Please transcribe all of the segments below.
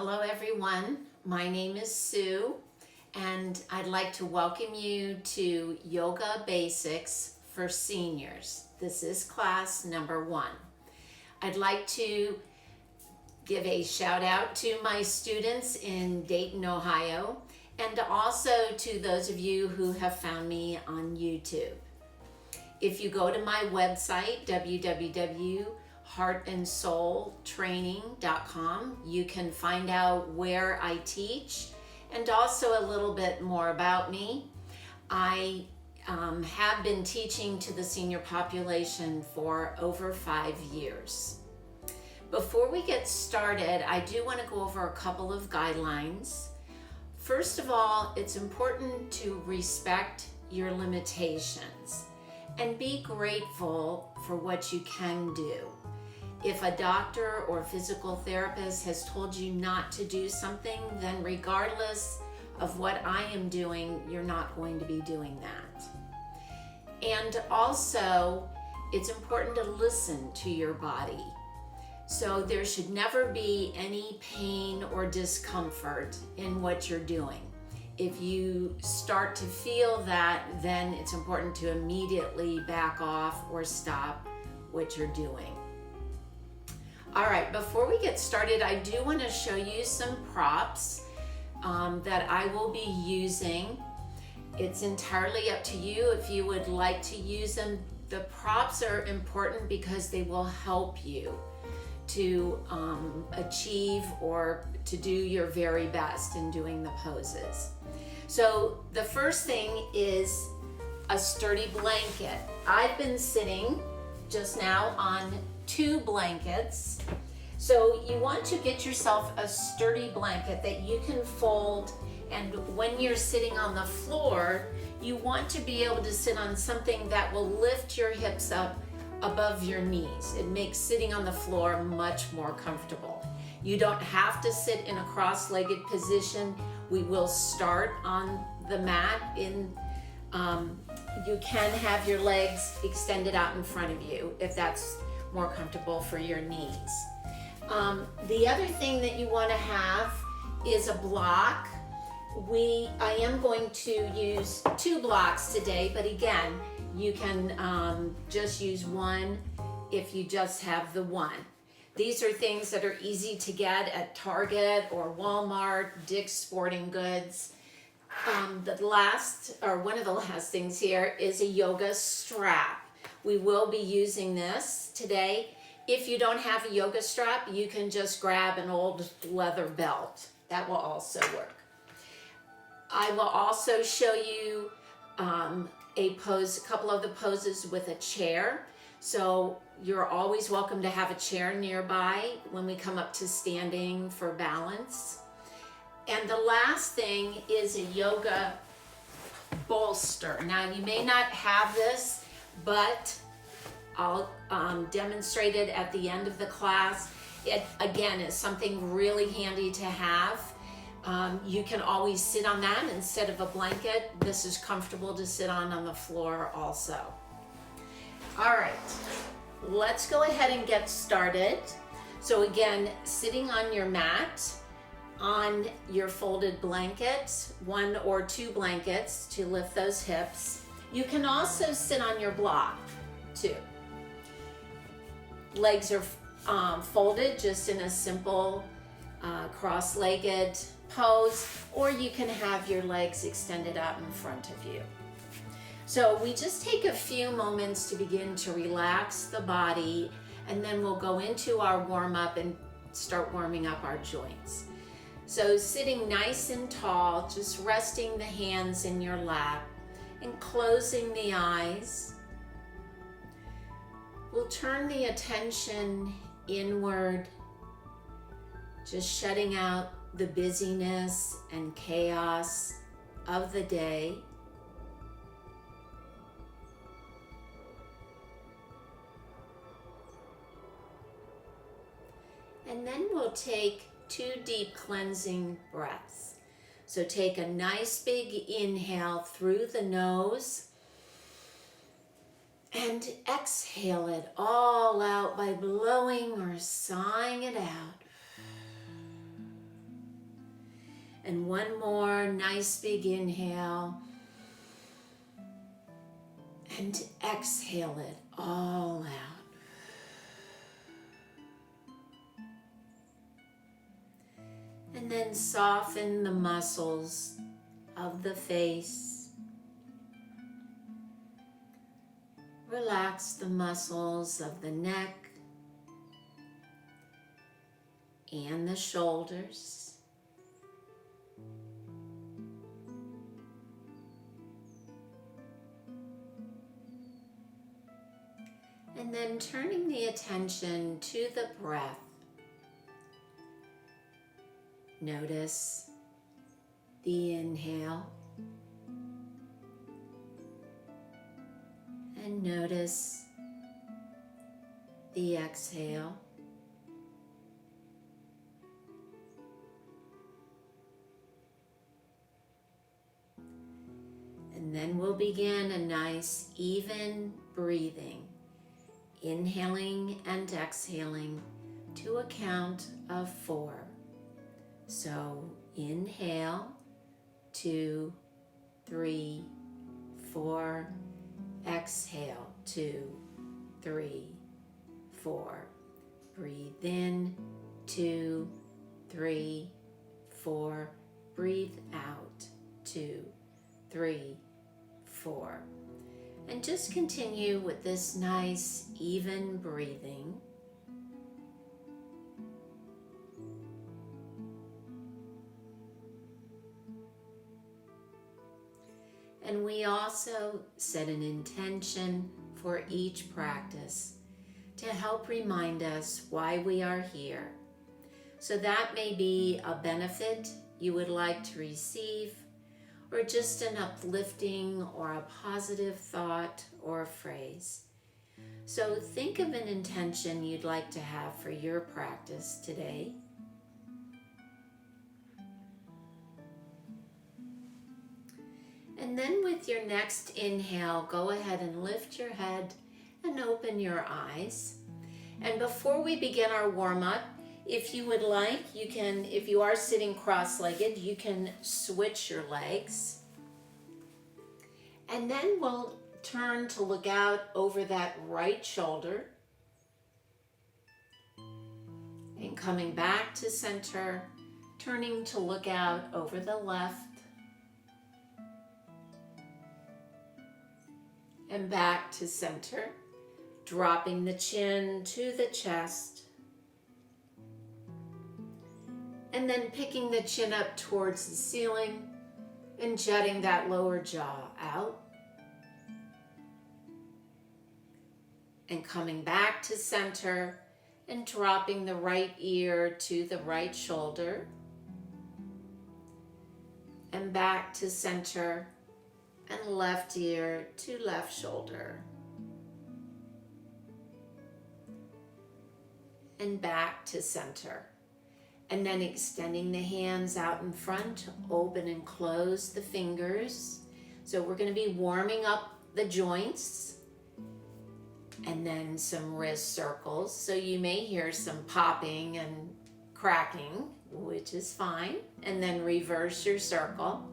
Hello everyone, my name is Sue and I'd like to welcome you to Yoga Basics for Seniors. This is class number 1. I'd like to give a shout out to my students in Dayton, Ohio, and also to those of you who have found me on YouTube. If you go to my website, www.heartandsoultraining.com, you can find out where I teach and also a little bit more about me. I have been teaching to the senior population for over 5 years. Before we get started, I do want to go over a couple of guidelines. First of all, it's important to respect your limitations and be grateful for what you can do. If a doctor or physical therapist has told you not to do something, then regardless of what I am doing, you're not going to be doing that. And also, it's important to listen to your body. So there should never be any pain or discomfort in what you're doing. If you start to feel that, then it's important to immediately back off or stop what you're doing. All right, before we get started, I do want to show you some props that I will be using. It's entirely up to you if you would like to use them. The props are important because they will help you to achieve or to do your very best in doing the poses. So the first thing is a sturdy blanket. I've been sitting just now on 2 blankets. So you want to get yourself a sturdy blanket that you can fold, and when you're sitting on the floor, you want to be able to sit on something that will lift your hips up above your knees. It makes sitting on the floor much more comfortable. You don't have to sit in a cross-legged position. We will start on the mat. You can have your legs extended out in front of you if that's more comfortable for your knees. The other thing that you want to have is a block. I am going to use 2 blocks today, but again, you can just use 1 if you just have the 1. These are things that are easy to get at Target or Walmart, Dick's Sporting Goods. One of the last things here is a yoga strap. We will be using this today. If you don't have a yoga strap, you can just grab an old leather belt. That will also work. I will also show you a couple of the poses with a chair. So you're always welcome to have a chair nearby when we come up to standing for balance. And the last thing is a yoga bolster. Now you may not have this, but I'll demonstrate it at the end of the class. It again is something really handy to have. You can always sit on that instead of a blanket. This is comfortable to sit on the floor also. All right, let's go ahead and get started. So again, sitting on your mat, on your folded blanket, 1 or 2 blankets to lift those hips. You can also sit on your block too. Legs are folded just in a simple cross-legged pose, or you can have your legs extended out in front of you. So we just take a few moments to begin to relax the body, and then we'll go into our warm-up and start warming up our joints. So sitting nice and tall, just resting the hands in your lap and closing the eyes. We'll turn the attention inward, just shutting out the busyness and chaos of the day. And then we'll take 2 deep cleansing breaths. So take a nice big inhale through the nose and exhale it all out by blowing or sighing it out. And one more nice big inhale. And exhale it all out. And then soften the muscles of the face. Relax the muscles of the neck and the shoulders. And then turning the attention to the breath. Notice the inhale. And notice the exhale. And then we'll begin a nice even breathing, inhaling and exhaling to a count of 4. So inhale, 2, 3, 4. Exhale, 2, 3, 4. Breathe in, 2, 3, 4. Breathe out, 2, 3, 4. And just continue with this nice, even breathing. And we also set an intention for each practice to help remind us why we are here. So that may be a benefit you would like to receive, or just an uplifting or a positive thought or phrase. So think of an intention you'd like to have for your practice today. And then with your next inhale, go ahead and lift your head and open your eyes. And before we begin our warm-up, if you would like, you can, if you are sitting cross-legged, you can switch your legs. And then we'll turn to look out over that right shoulder. And coming back to center, turning to look out over the left. And back to center, dropping the chin to the chest. And then picking the chin up towards the ceiling and jutting that lower jaw out. And coming back to center and dropping the right ear to the right shoulder. And back to center. And left ear to left shoulder. And back to center. And then extending the hands out in front, open and close the fingers. So we're going to be warming up the joints. And then some wrist circles. So you may hear some popping and cracking, which is fine. And then reverse your circle.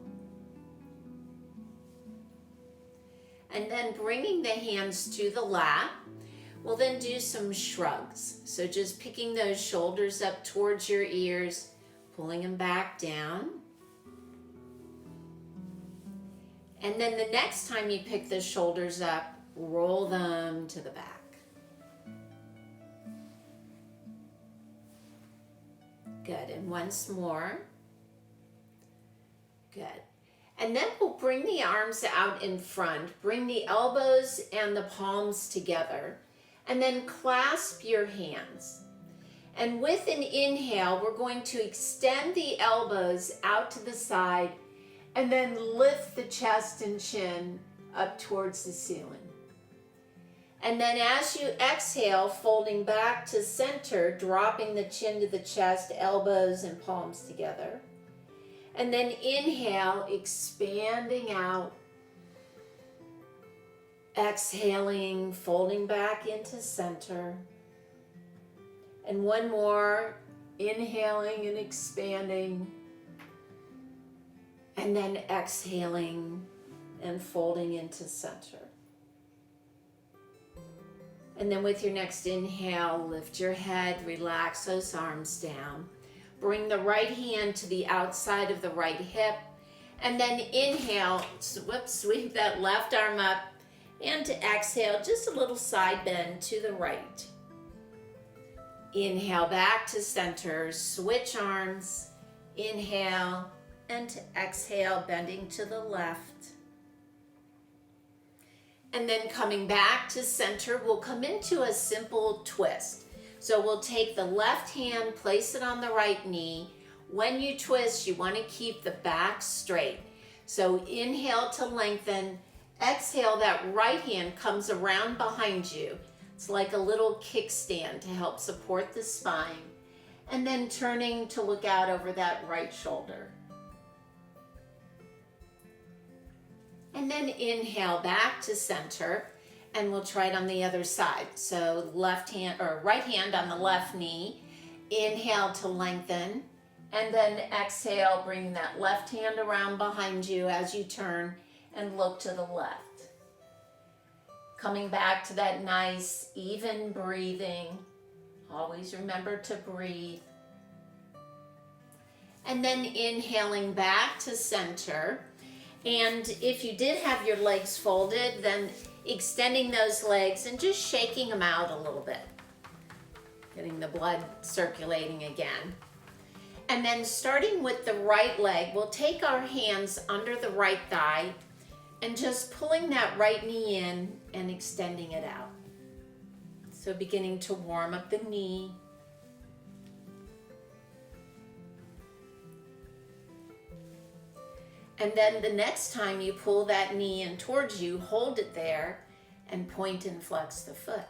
And then bringing the hands to the lap, we'll then do some shrugs. So just picking those shoulders up towards your ears, pulling them back down. And then the next time you pick the shoulders up, roll them to the back. Good, and once more. Good. And then we'll bring the arms out in front, bring the elbows and the palms together, and then clasp your hands. And with an inhale, we're going to extend the elbows out to the side and then lift the chest and chin up towards the ceiling. And then as you exhale, folding back to center, dropping the chin to the chest, elbows and palms together. And then inhale, expanding out. Exhaling, folding back into center. And one more, inhaling and expanding. And then exhaling and folding into center. And then with your next inhale, lift your head, relax those arms down. Bring the right hand to the outside of the right hip. And then inhale, sweep that left arm up. And to exhale, just a little side bend to the right. Inhale back to center, switch arms. Inhale and to exhale, bending to the left. And then coming back to center, we'll come into a simple twist. So we'll take the left hand, place it on the right knee. When you twist, you want to keep the back straight. So inhale to lengthen. Exhale, that right hand comes around behind you. It's like a little kickstand to help support the spine. And then turning to look out over that right shoulder. And then inhale back to center, and we'll try it on the other side. So left hand or right hand on the left knee. Inhale to lengthen, and then exhale, bring that left hand around behind you as you turn and look to the left. Coming back to that nice, even breathing. Always remember to breathe. And then inhaling back to center. And if you did have your legs folded, then extending those legs and just shaking them out a little bit. Getting the blood circulating again. And then starting with the right leg, we'll take our hands under the right thigh and just pulling that right knee in and extending it out. So beginning to warm up the knee. And then the next time you pull that knee in towards you, hold it there and point and flex the foot.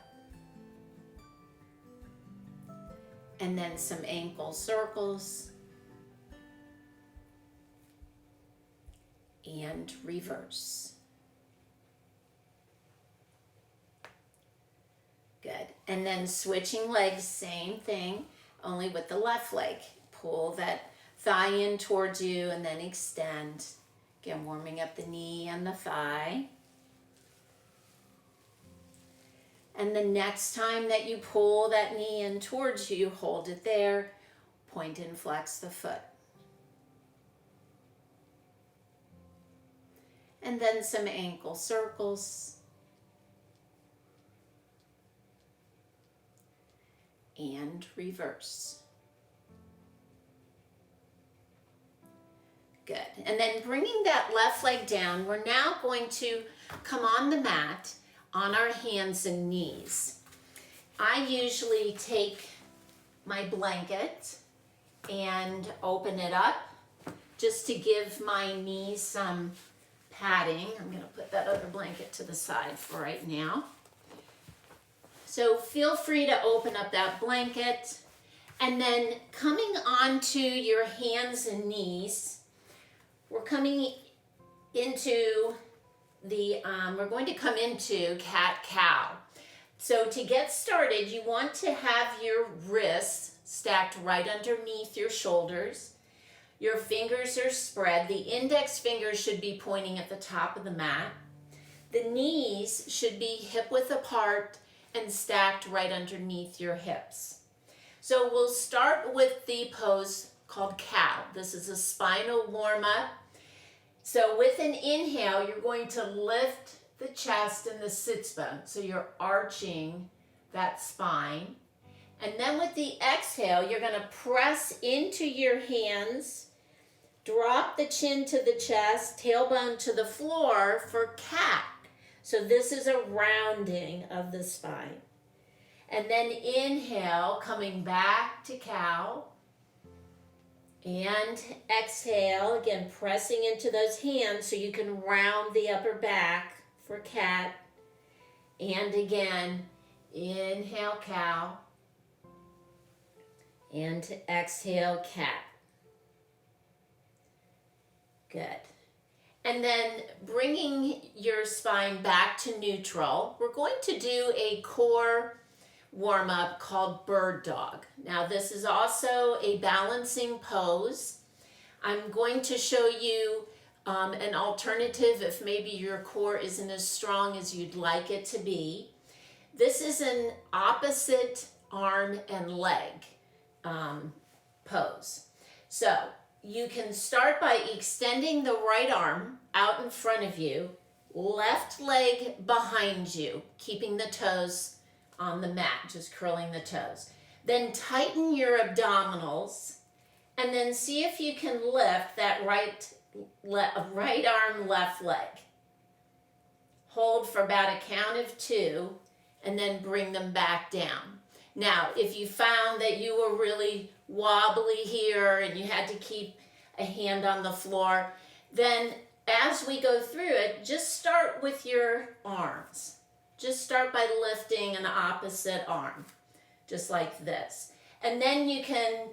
And then some ankle circles. And reverse. Good. And then switching legs, same thing, only with the left leg. Pull that thigh in towards you and then extend. Again, warming up the knee and the thigh. And the next time that you pull that knee in towards you, hold it there, point and flex the foot. And then some ankle circles. And reverse. Good. And then bringing that left leg down, we're now going to come on the mat on our hands and knees. I usually take my blanket and open it up just to give my knees some padding. I'm going to put that other blanket to the side for right now. So feel free to open up that blanket, and then coming onto your hands and knees, we're coming into the, we're going to come into cat-cow. So to get started, you want to have your wrists stacked right underneath your shoulders. Your fingers are spread. The index fingers should be pointing at the top of the mat. The knees should be hip-width apart and stacked right underneath your hips. So we'll start with the pose called cow. This is a spinal warm-up. So with an inhale, you're going to lift the chest and the sits bone. So you're arching that spine. And then with the exhale, you're going to press into your hands, drop the chin to the chest, tailbone to the floor for cat. So this is a rounding of the spine. And then inhale, coming back to cow. And exhale, again, pressing into those hands so you can round the upper back for cat. And again, inhale, cow. And exhale, cat. Good. And then bringing your spine back to neutral, we're going to do a core warm-up called bird dog. Now this is also a balancing pose. I'm going to show you An alternative, if maybe your core isn't as strong as you'd like it to be, this is an opposite arm and leg pose. So you can start by extending the right arm out in front of you, left leg behind you, keeping the toes on the mat, just curling the toes. Then tighten your abdominals, and then see if you can lift that right arm, left leg. Hold for about a count of 2, and then bring them back down. Now, if you found that you were really wobbly here and you had to keep a hand on the floor, then as we go through it, just start with your arms. Just start by lifting an opposite arm, just like this. And then you can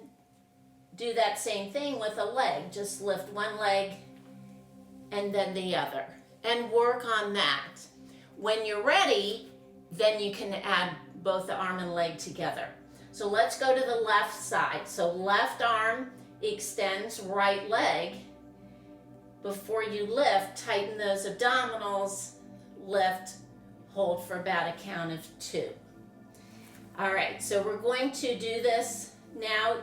do that same thing with a leg. Just lift one leg and then the other, and work on that. When you're ready, then you can add both the arm and leg together. So let's go to the left side. So left arm extends, right leg. Before you lift, tighten those abdominals, lift, hold for about a count of 2. All right, so we're going to do this now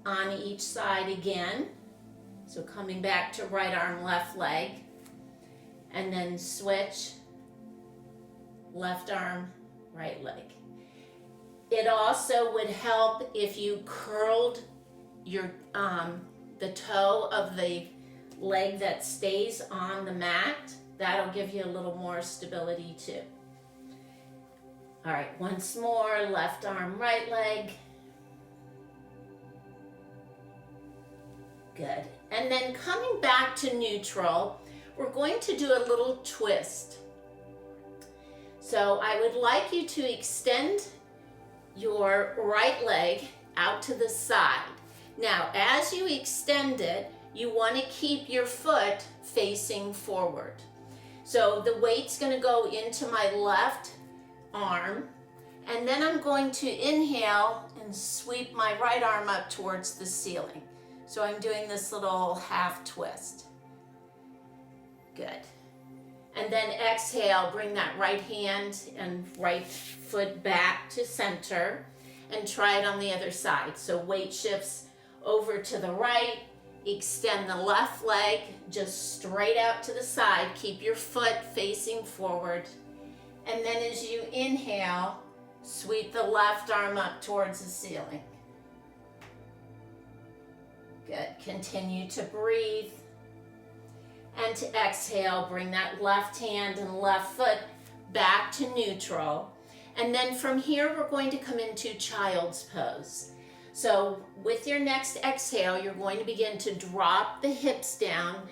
on each side again. So coming back to right arm, left leg, and then switch, left arm, right leg. It also would help if you curled your the toe of the leg that stays on the mat. That'll give you a little more stability too. All right, once more, left arm, right leg. Good. And then coming back to neutral, we're going to do a little twist. So I would like you to extend your right leg out to the side. Now, as you extend it, you want to keep your foot facing forward. So the weight's going to go into my left arm, and then I'm going to inhale and sweep my right arm up towards the ceiling. So I'm doing this little half twist. Good. And then exhale, bring that right hand and right foot back to center, and try it on the other side. So weight shifts over to the right, extend the left leg just straight out to the side, keep your foot facing forward, and then as you inhale, sweep the left arm up towards the ceiling. Good. Continue to breathe. And to exhale, bring that left hand and left foot back to neutral. And then from here, we're going to come into child's pose. So with your next exhale, you're going to begin to drop the hips down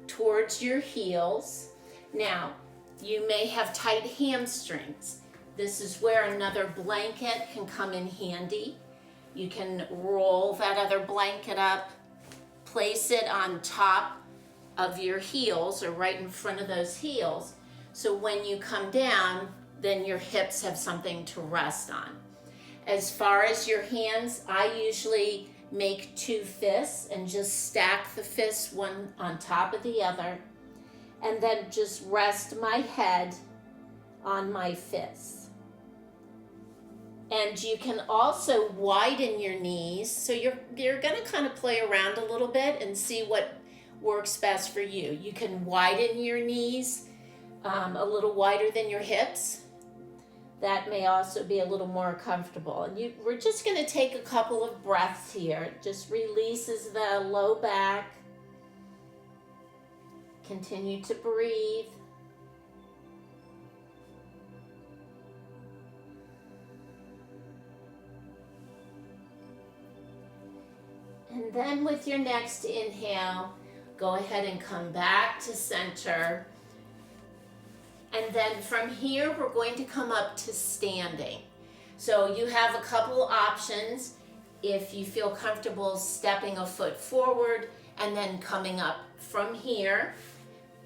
towards your heels. Now, you may have tight hamstrings. This is where another blanket can come in handy. You can roll that other blanket up, place it on top of your heels or right in front of those heels. So when you come down, then your hips have something to rest on. As far as your hands, I usually make 2 fists and just stack the fists one on top of the other, and then just rest my head on my fists. And you can also widen your knees. So you're gonna kind of play around a little bit and see what works best for you. You can widen your knees a little wider than your hips. That may also be a little more comfortable. And we're just gonna take a couple of breaths here. It just releases the low back. Continue to breathe. And then with your next inhale, go ahead and come back to center. And then from here, we're going to come up to standing. So you have a couple options. If you feel comfortable stepping a foot forward and then coming up from here,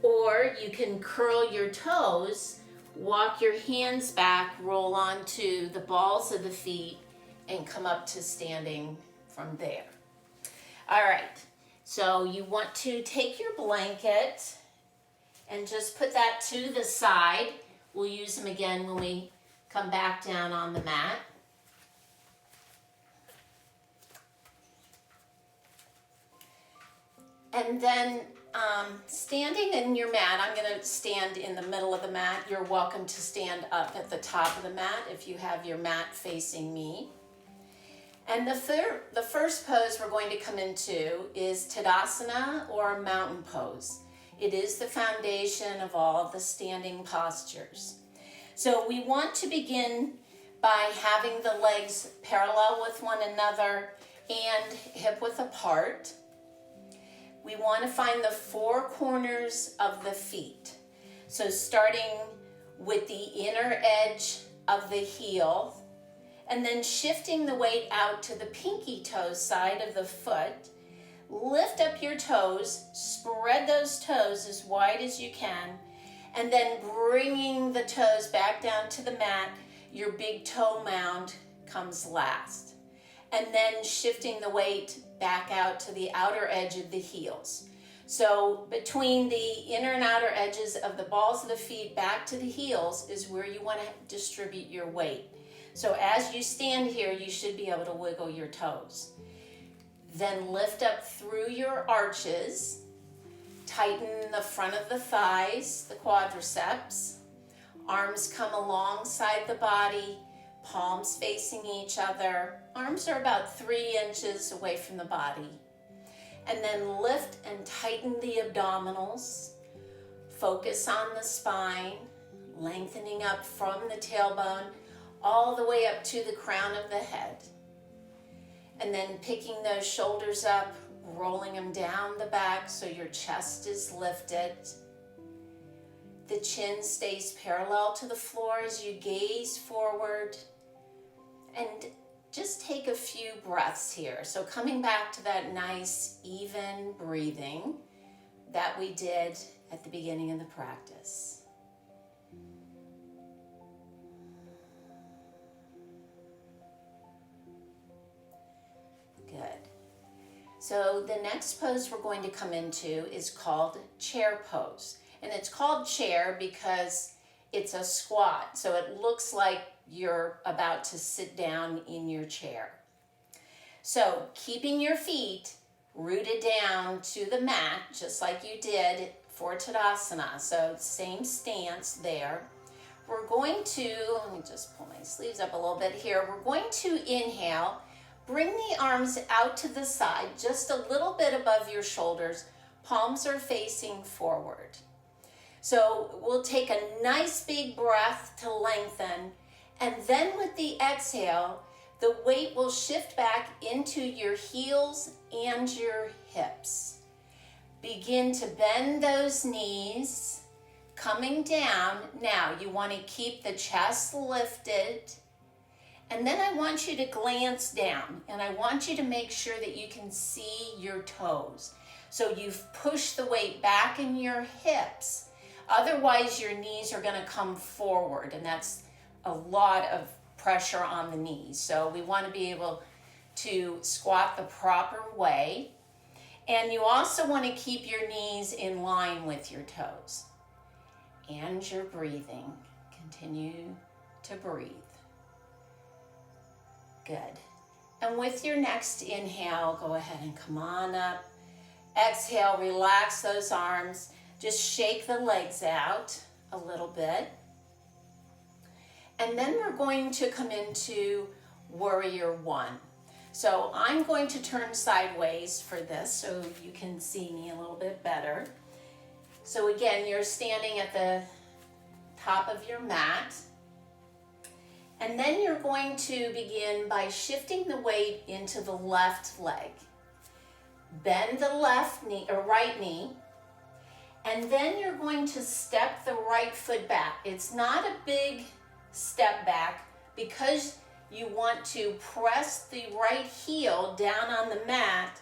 or you can curl your toes, walk your hands back, roll onto the balls of the feet, and come up to standing from there. All right, So you want to take your blanket and just put that to the side. We'll use them again when we come back down on the mat. And then standing in your mat, I'm going to stand in the middle of the mat. You're welcome to stand up at the top of the mat if you have your mat facing me. And the first pose we're going to come into is Tadasana, or mountain pose. It is the foundation of all of the standing postures. So we want to begin by having the legs parallel with one another and hip width apart. We want to find the four corners of the feet. So starting with the inner edge of the heel, and then shifting the weight out to the pinky toe side of the foot. Lift up your toes, spread those toes as wide as you can, and then bringing the toes back down to the mat. Your big toe mound comes last. And then shifting the weight back out to the outer edge of the heels. So between the inner and outer edges of the balls of the feet back to the heels is where you want to distribute your weight. So as you stand here, you should be able to wiggle your toes. Then lift up through your arches. Tighten the front of the thighs, the quadriceps. Arms come alongside the body, palms facing each other. Arms are about 3 inches away from the body. And then lift and tighten the abdominals. Focus on the spine, lengthening up from the tailbone all the way up to the crown of the head. And then picking those shoulders up, rolling them down the back so your chest is lifted. The chin stays parallel to the floor as you gaze forward. And just take a few breaths here. So coming back to that nice, even breathing that we did at the beginning of the practice. Good. So the next pose we're going to come into is called chair pose. And it's called chair because it's a squat. So it looks like you're about to sit down in your chair. So keeping your feet rooted down to the mat, just like you did for Tadasana. So same stance there. We're going to, let me just pull my sleeves up a little bit here. We're going to inhale. Bring the arms out to the side, just a little bit above your shoulders. Palms are facing forward. So we'll take a nice big breath to lengthen, and then with the exhale, the weight will shift back into your heels and your hips. Begin to bend those knees, coming down. Now you want to keep the chest lifted. And then I want you to glance down, and I want you to make sure that you can see your toes. So you've pushed the weight back in your hips. Otherwise, your knees are going to come forward, and that's a lot of pressure on the knees. So we want to be able to squat the proper way. And you also want to keep your knees in line with your toes. And your breathing. Continue to breathe. Good. And with your next inhale, go ahead and come on up. Exhale, relax those arms. Just shake the legs out a little bit. And then we're going to come into Warrior One. So I'm going to turn sideways for this so you can see me a little bit better. So again, you're standing at the top of your mat. And then you're going to begin by shifting the weight into the left leg. Bend the left knee or right knee. And then you're going to step the right foot back. It's not a big step back because you want to press the right heel down on the mat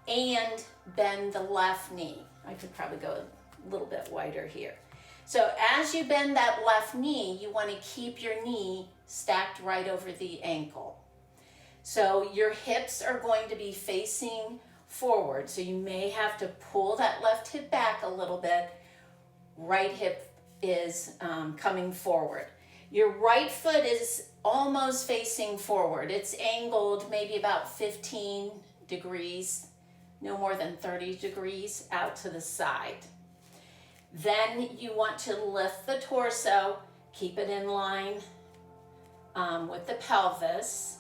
and bend the left knee. I could probably go a little bit wider here. So as you bend that left knee, you want to keep your knee stacked right over the ankle. So your hips are going to be facing forward. So you may have to pull that left hip back a little bit. Right hip is coming forward. Your right foot is almost facing forward. It's angled maybe about 15 degrees, no more than 30 degrees out to the side. Then you want to lift the torso, keep it in line with the pelvis,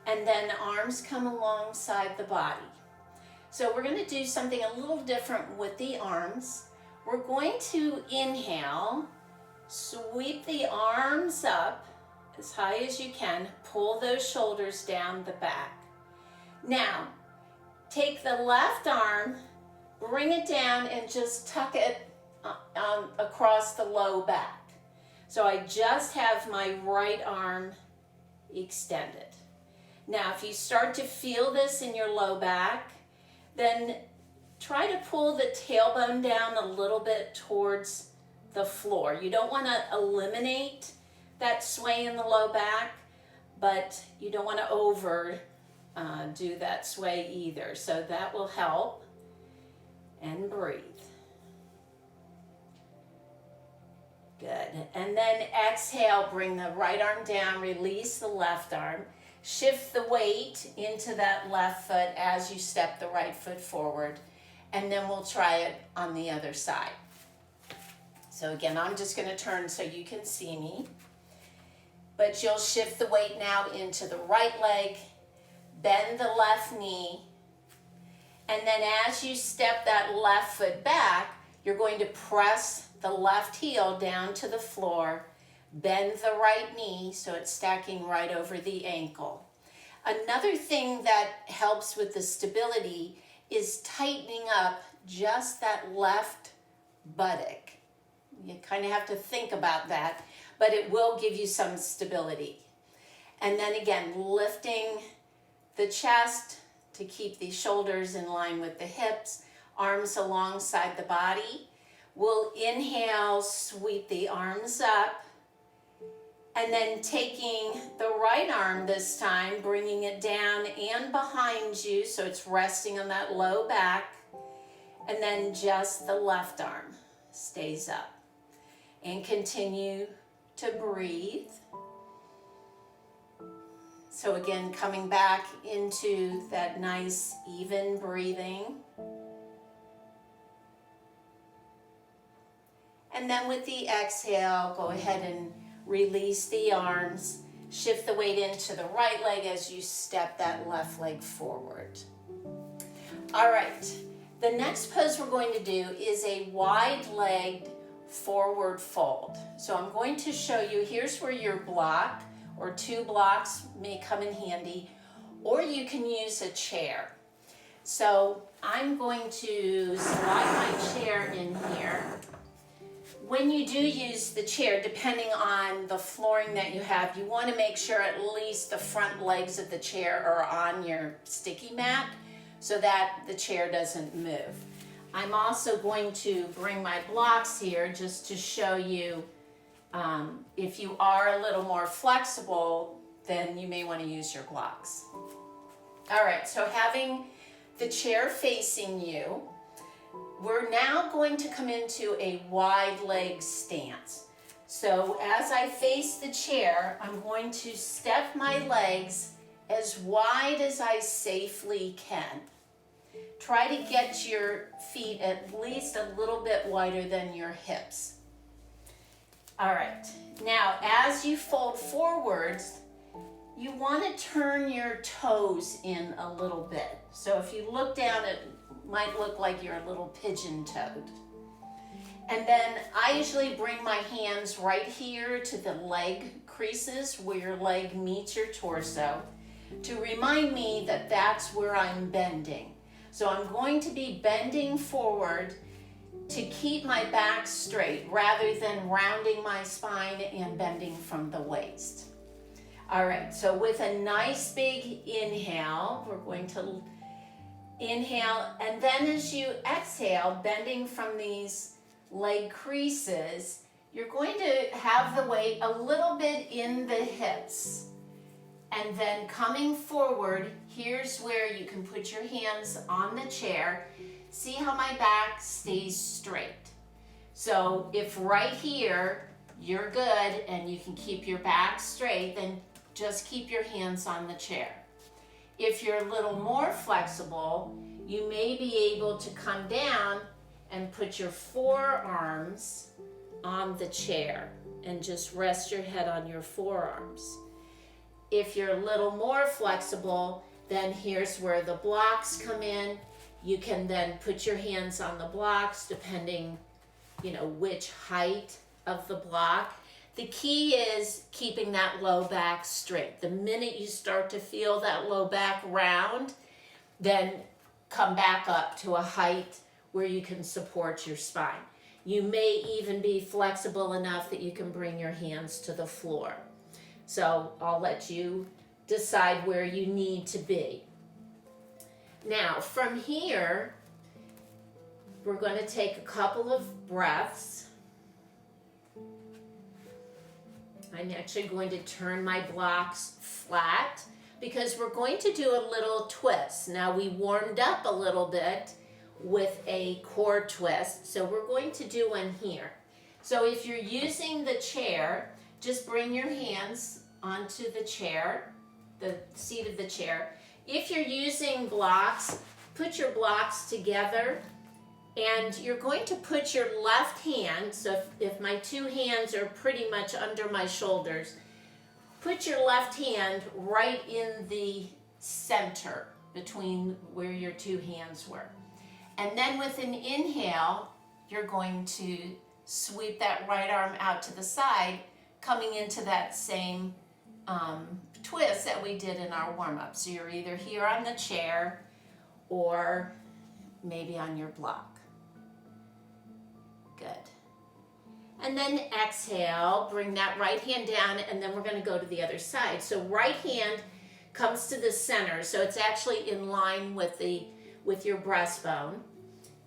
and then arms come alongside the body. So we're going to do something a little different with the arms. We're going to inhale, sweep the arms up as high as you can, pull those shoulders down the back. Now, take the left arm, bring it down and just tuck it across the low back. So I just have my right arm extended. Now, if you start to feel this in your low back, then try to pull the tailbone down a little bit towards the floor. You don't want to eliminate that sway in the low back, but you don't want to overdo that sway either. So that will help. And breathe. Good. And then exhale, bring the right arm down, release the left arm. Shift the weight into that left foot as you step the right foot forward. And then we'll try it on the other side. So again, I'm just going to turn so you can see me. But you'll shift the weight now into the right leg, bend the left knee, and then as you step that left foot back, you're going to press the left heel down to the floor, bend the right knee so it's stacking right over the ankle. Another thing that helps with the stability is tightening up just that left buttock. You kind of have to think about that, but it will give you some stability. And then again, lifting the chest to keep the shoulders in line with the hips, arms alongside the body. We'll inhale, sweep the arms up, and then taking the right arm this time, bringing it down and behind you so it's resting on that low back, and then just the left arm stays up. And continue to breathe. So again, coming back into that nice even breathing. And then with the exhale, go ahead and release the arms. Shift the weight into the right leg as you step that left leg forward. All right, the next pose we're going to do is a wide-legged forward fold. So I'm going to show you, here's where your block or two blocks may come in handy, or you can use a chair. So I'm going to slide my chair in here. When you do use the chair, depending on the flooring that you have, you want to make sure at least the front legs of the chair are on your sticky mat so that the chair doesn't move. I'm also going to bring my blocks here just to show you if you are a little more flexible, then you may want to use your blocks. All right, so having the chair facing you, we're now going to come into a wide leg stance. So as I face the chair, I'm going to step my legs as wide as I safely can. Try to get your feet at least a little bit wider than your hips. All right, now as you fold forwards, you want to turn your toes in a little bit. So if you look down, it might look like you're a little pigeon-toed. And then I usually bring my hands right here to the leg creases where your leg meets your torso to remind me that that's where I'm bending. So I'm going to be bending forward to keep my back straight rather than rounding my spine and bending from the waist. All right, so with a nice big inhale, we're going to inhale, and then as you exhale, bending from these leg creases, you're going to have the weight a little bit in the hips. And then coming forward, here's where you can put your hands on the chair. See how my back stays straight. So if right here you're good and you can keep your back straight, then just keep your hands on the chair. If you're a little more flexible, you may be able to come down and put your forearms on the chair and just rest your head on your forearms. If you're a little more flexible, then here's where the blocks come in. You can then put your hands on the blocks depending, which height of the block. The key is keeping that low back straight. The minute you start to feel that low back round, then come back up to a height where you can support your spine. You may even be flexible enough that you can bring your hands to the floor. So I'll let you decide where you need to be. Now, from here, we're going to take a couple of breaths. I'm actually going to turn my blocks flat because we're going to do a little twist. Now, we warmed up a little bit with a core twist, so we're going to do one here. So if you're using the chair, just bring your hands onto the chair, the seat of the chair. If you're using blocks, put your blocks together and you're going to put your left hand, so if my two hands are pretty much under my shoulders, put your left hand right in the center between where your two hands were. And then with an inhale, you're going to sweep that right arm out to the side, coming into that same twist that we did in our warm-up. So you're either here on the chair or maybe on your block. Good. And then exhale, bring that right hand down, and then we're going to go to the other side. So right hand comes to the center, so it's actually in line with your breastbone.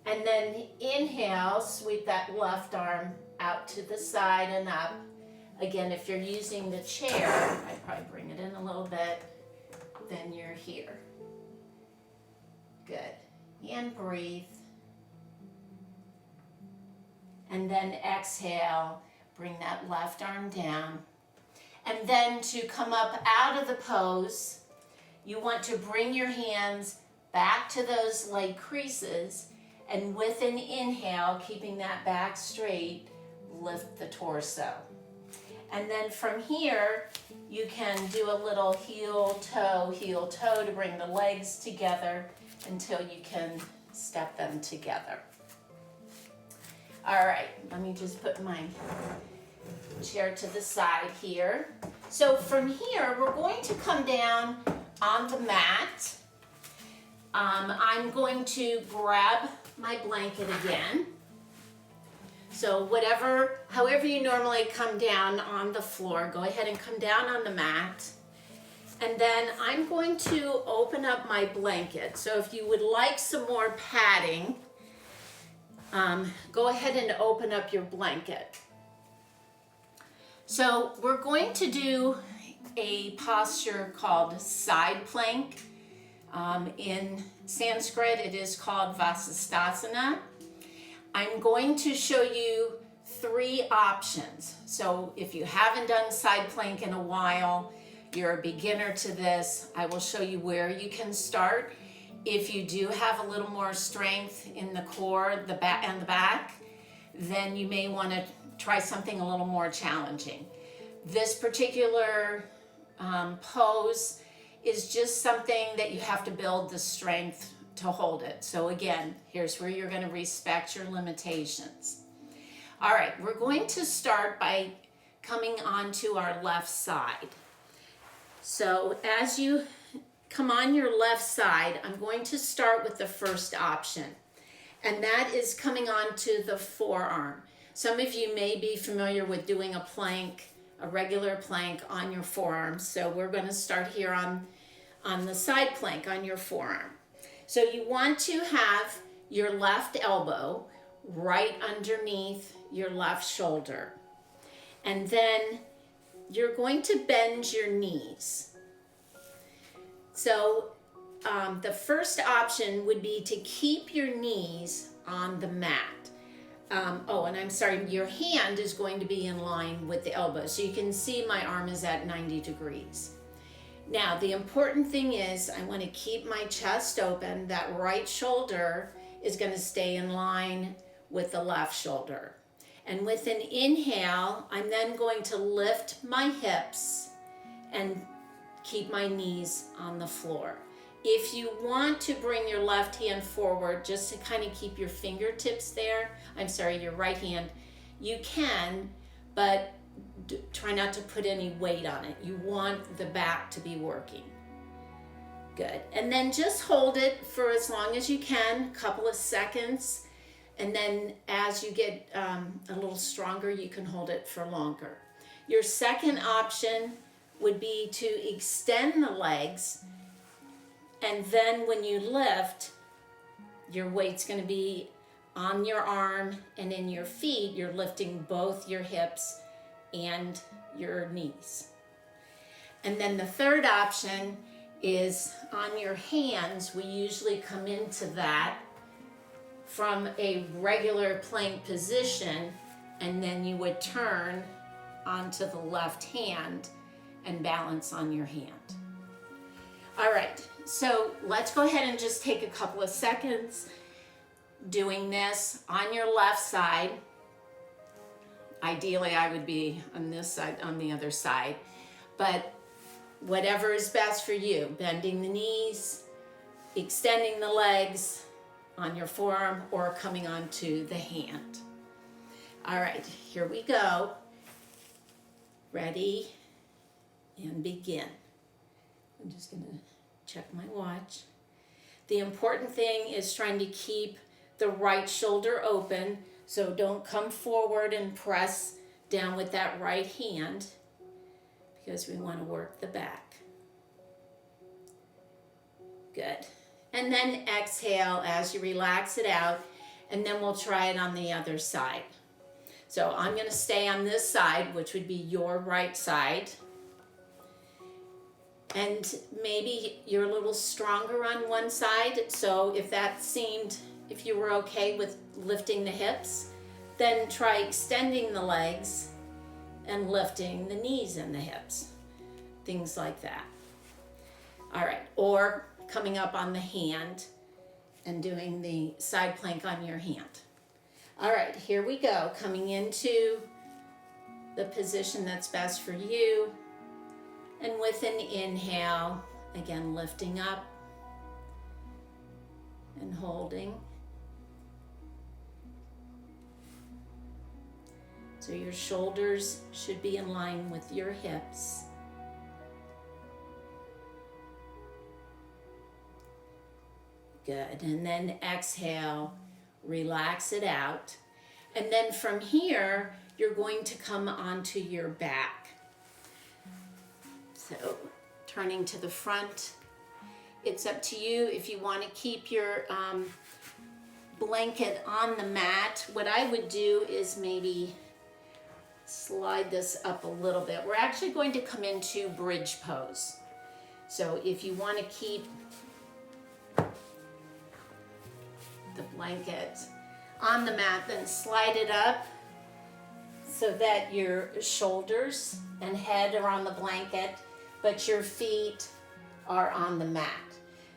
And then inhale, sweep that left arm out to the side and up. Again, if you're using the chair, I'd probably bring it in a little bit, then you're here. Good. And breathe. And then exhale, bring that left arm down. And then to come up out of the pose, you want to bring your hands back to those leg creases, and with an inhale, keeping that back straight, lift the torso. And then from here, you can do a little heel, toe to bring the legs together until you can step them together. All right, let me just put my chair to the side here. So from here, we're going to come down on the mat. I'm going to grab my blanket again. So however you normally come down on the floor, go ahead and come down on the mat. And then I'm going to open up my blanket. So if you would like some more padding, go ahead and open up your blanket. So we're going to do a posture called side plank. In Sanskrit, it is called Vasisthasana. I'm going to show you 3 options. So if you haven't done side plank in a while, you're a beginner to this, I will show you where you can start. If you do have a little more strength in the core, the back, then you may want to try something a little more challenging. This particular pose is just something that you have to build the strength to hold it. So again, here's where you're going to respect your limitations. All right, we're going to start by coming onto our left side. So as you come on your left side, I'm going to start with the first option, and that is coming onto the forearm. Some of you may be familiar with doing a plank, a regular plank on your forearm. So we're going to start here on the side plank on your forearm. So you want to have your left elbow right underneath your left shoulder. And then you're going to bend your knees. So the first option would be to keep your knees on the mat. Oh, and I'm sorry, your hand is going to be in line with the elbow. So you can see my arm is at 90 degrees. Now, the important thing is I want to keep my chest open. That right shoulder is going to stay in line with the left shoulder. And with an inhale, I'm then going to lift my hips and keep my knees on the floor. If you want to bring your left hand forward just to kind of keep your fingertips there, your right hand, you can, but try not to put any weight on it. You want the back to be working. Good. And then just hold it for as long as you can, a couple of seconds. And then as you get a little stronger, you can hold it for longer. Your second option would be to extend the legs. And then when you lift, your weight's going to be on your arm and in your feet. You're lifting both your hips and your knees. And then the third option is on your hands. We usually come into that from a regular plank position, and then you would turn onto the left hand and balance on your hand. All right, so let's go ahead and just take a couple of seconds doing this on your left side. Ideally, I would be on this side, on the other side, but whatever is best for you. Bending the knees, extending the legs on your forearm, or coming onto the hand. All right, here we go. Ready and begin. I'm just gonna check my watch. The important thing is trying to keep the right shoulder open, so don't come forward and press down with that right hand, because we want to work the back. Good. And then exhale as you relax it out, and then we'll try it on the other side. So I'm going to stay on this side, which would be your right side. And maybe you're a little stronger on one side, so if you were okay with lifting the hips, then try extending the legs and lifting the knees and the hips, things like that. All right, or coming up on the hand and doing the side plank on your hand. All right, here we go, coming into the position that's best for you. And with an inhale, again, lifting up and holding. So your shoulders should be in line with your hips. Good. And then exhale, relax it out. And then from here, you're going to come onto your back. So turning to the front, it's up to you if you want to keep your blanket on the mat. What I would do is maybe slide this up a little bit. We're actually going to come into bridge pose. So if you want to keep the blanket on the mat, then slide it up so that your shoulders and head are on the blanket, but your feet are on the mat.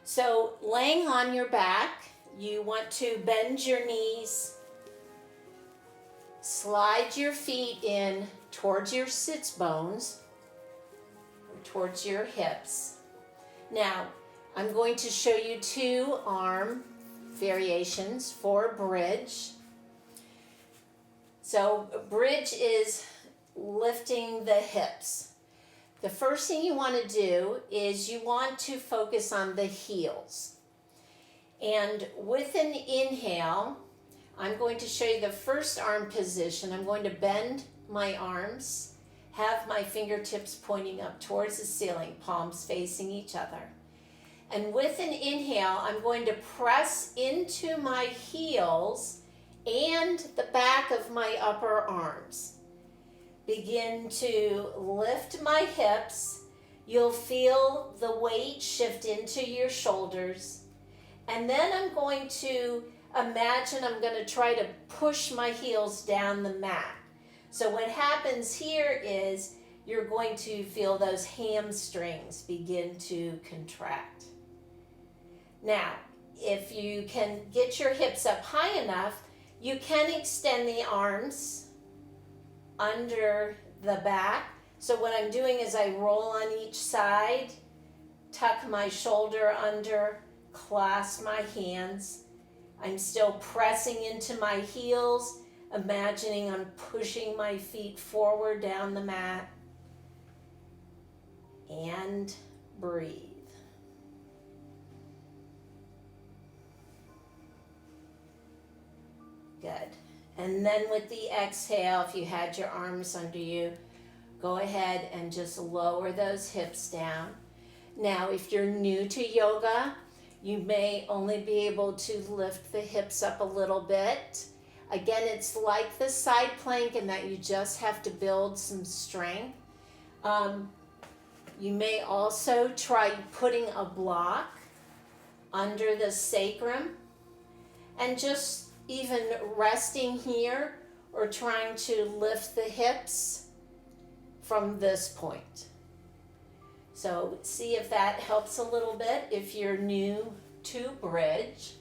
So laying on your back, you want to bend your knees, slide your feet in towards your sits bones, towards your hips. Now, I'm going to show you 2 arm variations for bridge. So bridge is lifting the hips. The first thing you want to do is you want to focus on the heels. And with an inhale, I'm going to show you the first arm position. I'm going to bend my arms, have my fingertips pointing up towards the ceiling, palms facing each other. And with an inhale, I'm going to press into my heels and the back of my upper arms. Begin to lift my hips. You'll feel the weight shift into your shoulders. And then I'm going to imagine I'm going to try to push my heels down the mat. So what happens here is you're going to feel those hamstrings begin to contract. Now, if you can get your hips up high enough, you can extend the arms under the back. So what I'm doing is I roll on each side, tuck my shoulder under, clasp my hands. I'm still pressing into my heels, imagining I'm pushing my feet forward down the mat. And breathe. Good. And then with the exhale, if you had your arms under you, go ahead and just lower those hips down. Now, if you're new to yoga, you may only be able to lift the hips up a little bit. Again, it's like the side plank in that you just have to build some strength. You may also try putting a block under the sacrum and just even resting here or trying to lift the hips from this point. So see if that helps a little bit if you're new to bridge.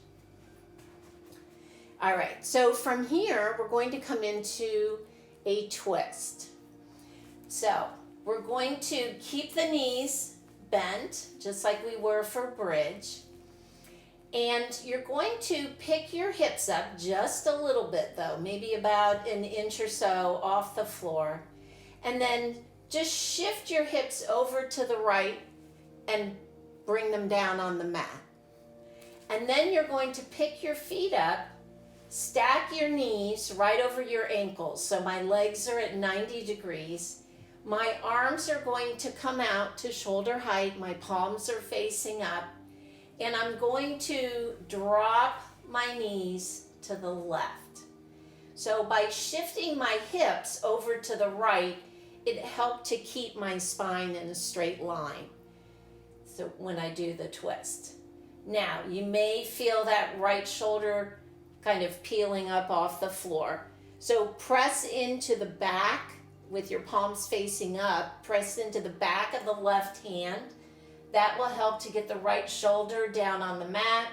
All right, so from here, we're going to come into a twist. So we're going to keep the knees bent, just like we were for bridge. And you're going to pick your hips up just a little bit though, maybe about an inch or so off the floor. And then just shift your hips over to the right and bring them down on the mat. And then you're going to pick your feet up, stack your knees right over your ankles. So my legs are at 90 degrees. My arms are going to come out to shoulder height. My palms are facing up. And I'm going to drop my knees to the left. So by shifting my hips over to the right, it helped to keep my spine in a straight line. So when I do the twist. Now, you may feel that right shoulder kind of peeling up off the floor. So press into the back with your palms facing up. Press into the back of the left hand. That will help to get the right shoulder down on the mat.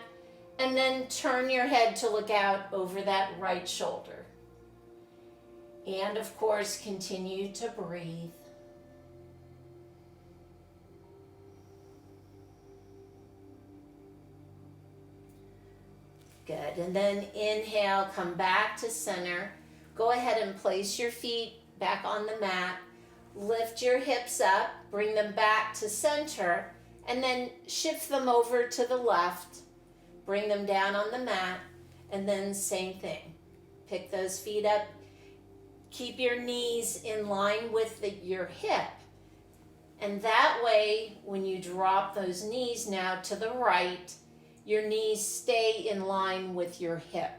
And then turn your head to look out over that right shoulder. And of course, continue to breathe. Good. And then inhale, come back to center. Go ahead and place your feet back on the mat. Lift your hips up, bring them back to center, and then shift them over to the left. Bring them down on the mat, and then same thing. Pick those feet up. Keep your knees in line with your hip. And that way, when you drop those knees now to the right, your knees stay in line with your hip.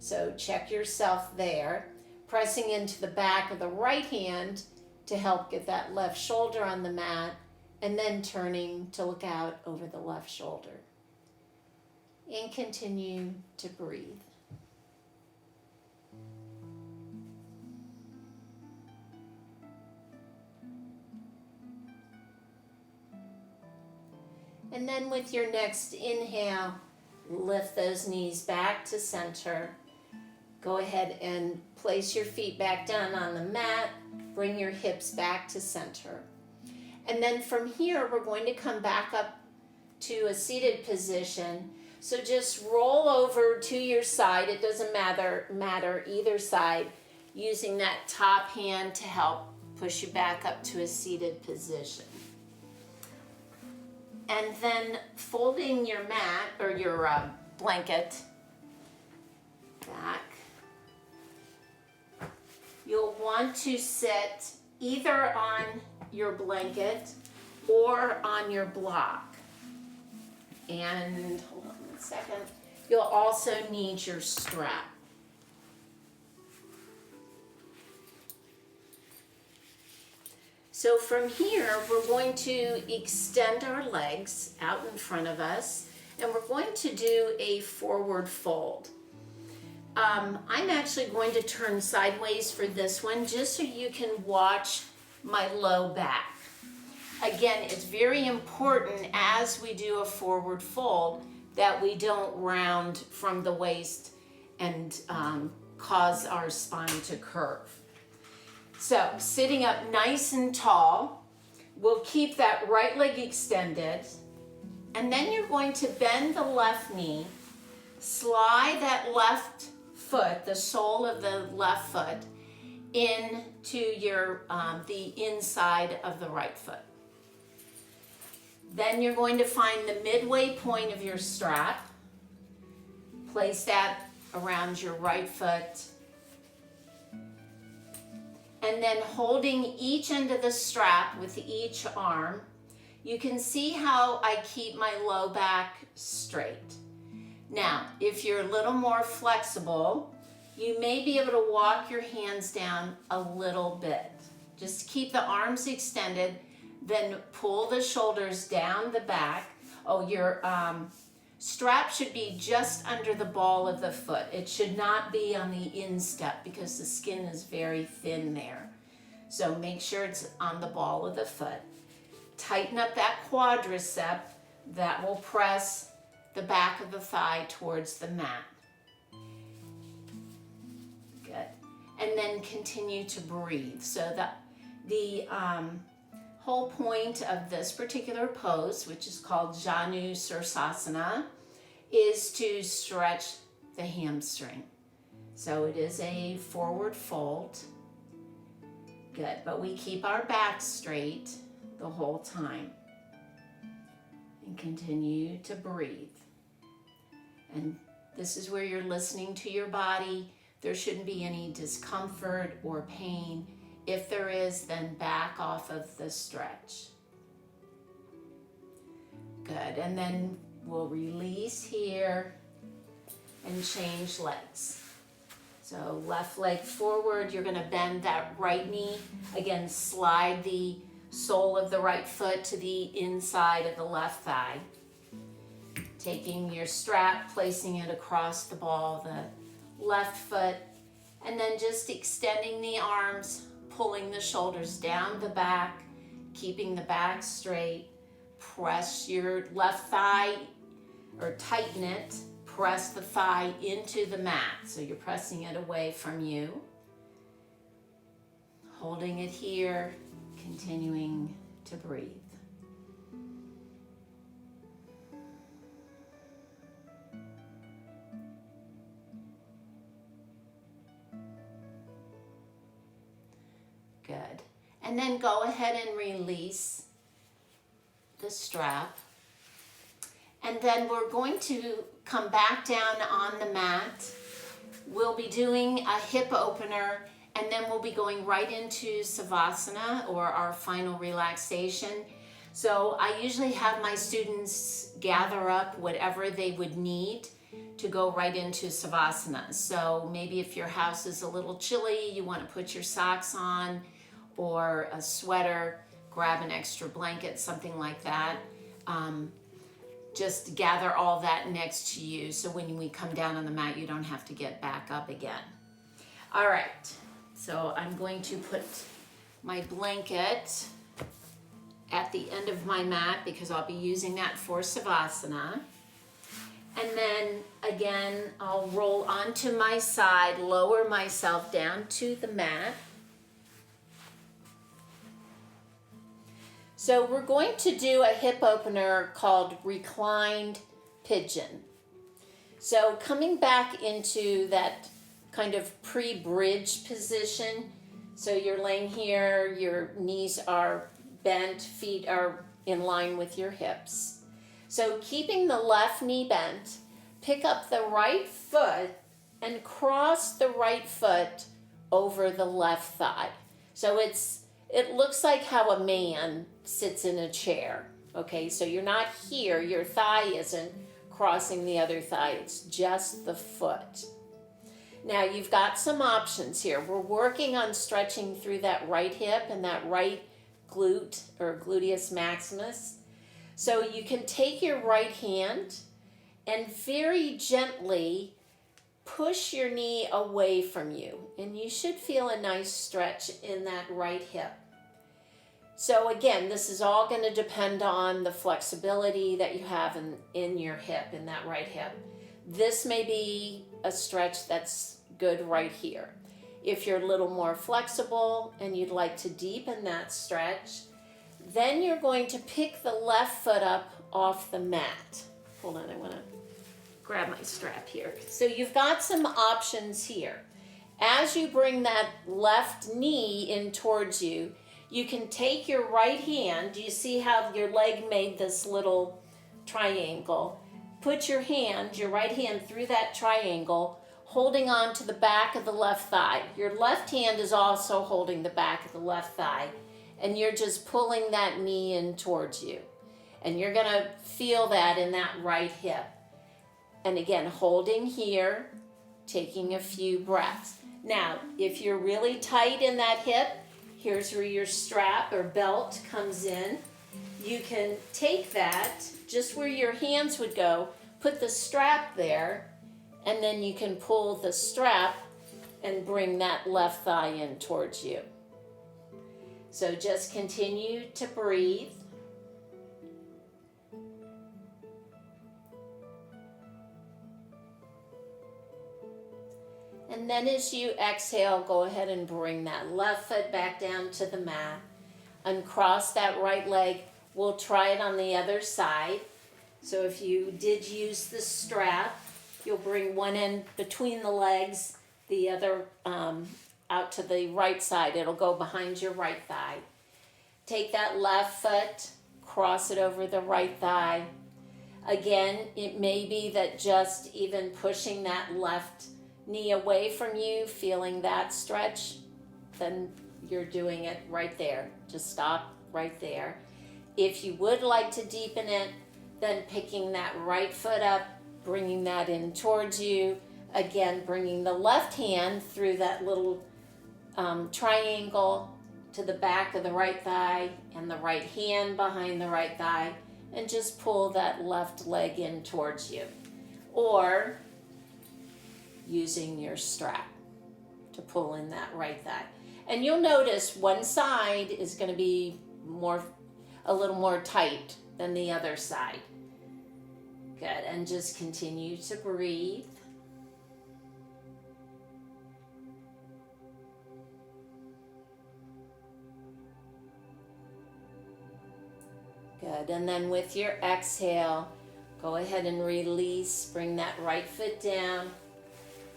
So check yourself there. Pressing into the back of the right hand to help get that left shoulder on the mat, and then turning to look out over the left shoulder. And continue to breathe. And then with your next inhale, lift those knees back to center. Go ahead and place your feet back down on the mat. Bring your hips back to center. And then from here, we're going to come back up to a seated position. So just roll over to your side. It doesn't matter either side, using that top hand to help push you back up to a seated position. And then folding your mat or your blanket back, you'll want to sit either on your blanket or on your block. And hold on 1 second. You'll also need your strap. So from here, we're going to extend our legs out in front of us, and we're going to do a forward fold. I'm actually going to turn sideways for this one, just so you can watch my low back. Again, it's very important as we do a forward fold that we don't round from the waist and cause our spine to curve. So sitting up nice and tall, we'll keep that right leg extended, and then you're going to bend the left knee, slide that left foot, the sole of the left foot, into your the inside of the right foot. Then you're going to find the midway point of your strap, place that around your right foot, and then holding each end of the strap with each arm, you can see how I keep my low back straight. Now, if you're a little more flexible, you may be able to walk your hands down a little bit. Just keep the arms extended, then pull the shoulders down the back. Oh, your strap should be just under the ball of the foot. It should not be on the instep because the skin is very thin there. So make sure it's on the ball of the foot. Tighten up that quadricep. That will press the back of the thigh towards the mat. Good. And then continue to breathe. So the whole point of this particular pose, which is called Janu Sirsasana, is to stretch the hamstring. So it is a forward fold. Good, but we keep our back straight the whole time. And continue to breathe. And this is where you're listening to your body. There shouldn't be any discomfort or pain. If there is, then back off of the stretch. Good, and then we'll release here and change legs. So left leg forward, you're gonna bend that right knee. Again, slide the sole of the right foot to the inside of the left thigh. Taking your strap, placing it across the ball, the left foot, and then just extending the arms, pulling the shoulders down the back, keeping the back straight. Press your left thigh, or tighten it. Press the thigh into the mat, so you're pressing it away from you. Holding it here, continuing to breathe. Good. And then go ahead and release the strap. And then we're going to come back down on the mat. We'll be doing a hip opener, and then we'll be going right into Savasana, or our final relaxation. So I usually have my students gather up whatever they would need to go right into Savasana. So maybe if your house is a little chilly, you want to put your socks on or a sweater, grab an extra blanket, something like that. Just gather all that next to you, so when we come down on the mat, you don't have to get back up again. All right, so I'm going to put my blanket at the end of my mat because I'll be using that for Savasana. And then again, I'll roll onto my side, lower myself down to the mat. So we're going to do a hip opener called reclined pigeon. So coming back into that kind of pre-bridge position. So you're laying here, your knees are bent, feet are in line with your hips. So keeping the left knee bent, pick up the right foot and cross the right foot over the left thigh. So it looks like how a man sits in a chair. Okay, so you're not here, your thigh isn't crossing the other thigh, it's just the foot. Now you've got some options here. We're working on stretching through that right hip and that right glute or gluteus maximus. So you can take your right hand and very gently push your knee away from you. And you should feel a nice stretch in that right hip. So again, this is all going to depend on the flexibility that you have in your hip, in that right hip. This may be a stretch that's good right here. If you're a little more flexible and you'd like to deepen that stretch, then you're going to pick the left foot up off the mat. Hold on, I want to grab my strap here. So you've got some options here. As you bring that left knee in towards you, you can take your right hand. Do you see how your leg made this little triangle? Put your hand, your right hand, through that triangle, holding on to the back of the left thigh. Your left hand is also holding the back of the left thigh, and you're just pulling that knee in towards you. And you're going to feel that in that right hip. And again, holding here, taking a few breaths. Now, if you're really tight in that hip, here's where your strap or belt comes in. You can take that, just where your hands would go, put the strap there, and then you can pull the strap and bring that left thigh in towards you. So just continue to breathe. And then as you exhale, go ahead and bring that left foot back down to the mat. Uncross that right leg. We'll try it on the other side. So if you did use the strap, you'll bring one end between the legs, the other out to the right side. It'll go behind your right thigh. Take that left foot, cross it over the right thigh. Again, it may be that just even pushing that left knee away from you, feeling that stretch, then you're doing it right there. Just stop right there. If you would like to deepen it, then picking that right foot up, bringing that in towards you. Again, bringing the left hand through that little triangle to the back of the right thigh and the right hand behind the right thigh, and just pull that left leg in towards you. Or using your strap to pull in that right thigh. And you'll notice one side is going to be a little more tight than the other side. Good, and just continue to breathe. Good, and then with your exhale, go ahead and release, bring that right foot down.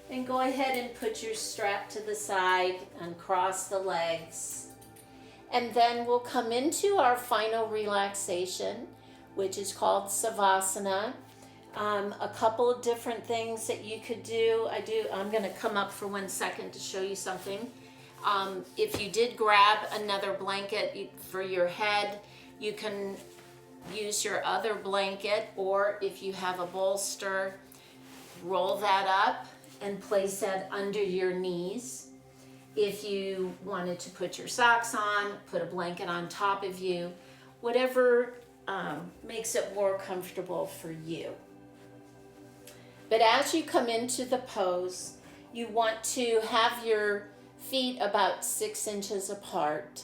And go ahead and put your strap to the side and cross the legs. And then we'll come into our final relaxation, which is called Savasana. A couple of different things that you could do. I'm going to come up for 1 second to show you something. If you did grab another blanket for your head, you can use your other blanket, or if you have a bolster, roll that up and place that under your knees. If you wanted to put your socks on, put a blanket on top of you, whatever makes it more comfortable for you. But as you come into the pose, you want to have your feet about 6 inches apart.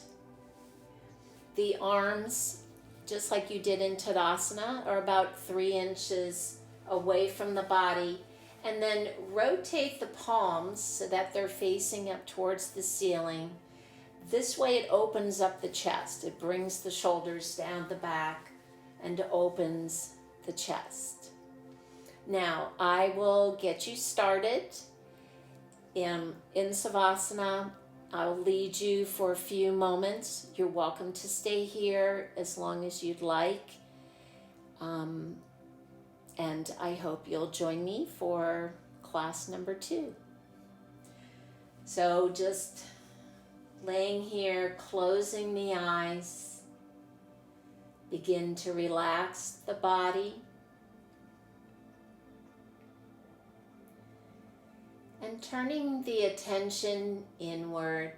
The arms, just like you did in Tadasana, are about 3 inches away from the body. And then rotate the palms so that they're facing up towards the ceiling. This way it opens up the chest. It brings the shoulders down the back and opens the chest. Now, I will get you started in Savasana. I'll lead you for a few moments. You're welcome to stay here as long as you'd like. And I hope you'll join me for class number 2. So just laying here, closing the eyes, begin to relax the body. And turning the attention inward,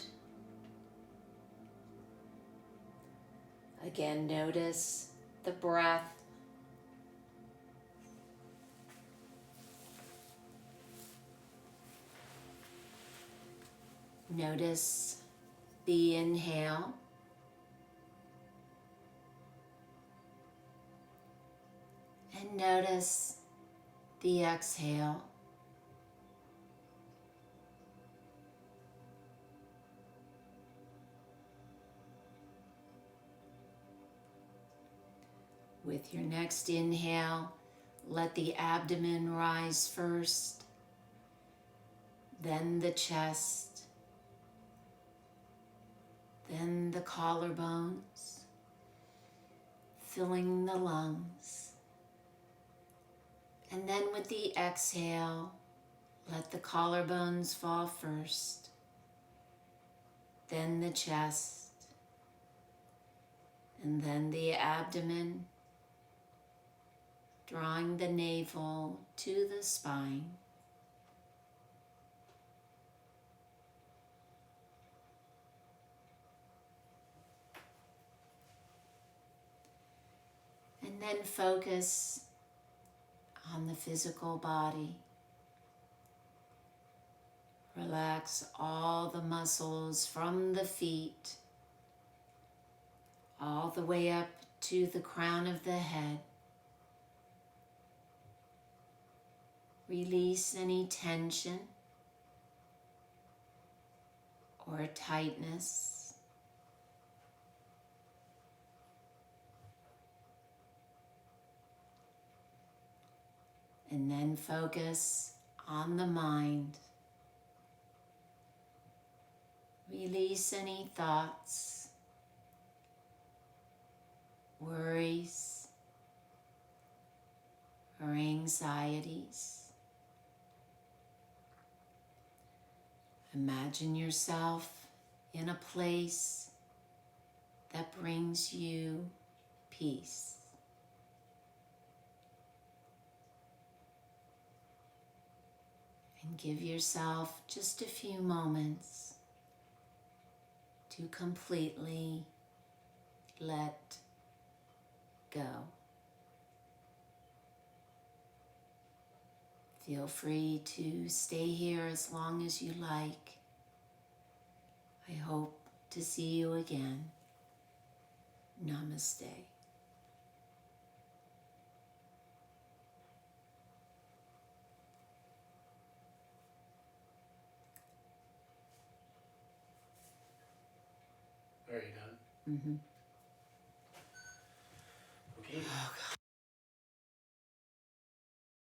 Again, notice the breath. Notice the inhale. And notice the exhale. With your next inhale, let the abdomen rise first, then the chest, then the collarbones, filling the lungs. And then with the exhale, let the collarbones fall first, then the chest, and then the abdomen, drawing the navel to the spine. And then focus on the physical body. Relax all the muscles from the feet all the way up to the crown of the head. Release any tension or tightness. And then focus on the mind. Release any thoughts, worries, or anxieties. Imagine yourself in a place that brings you peace. And give yourself just a few moments to completely let go. Feel free to stay here as long as you like. I hope to see you again. Namaste. Are you done? Mm-hmm. Okay. Oh, God.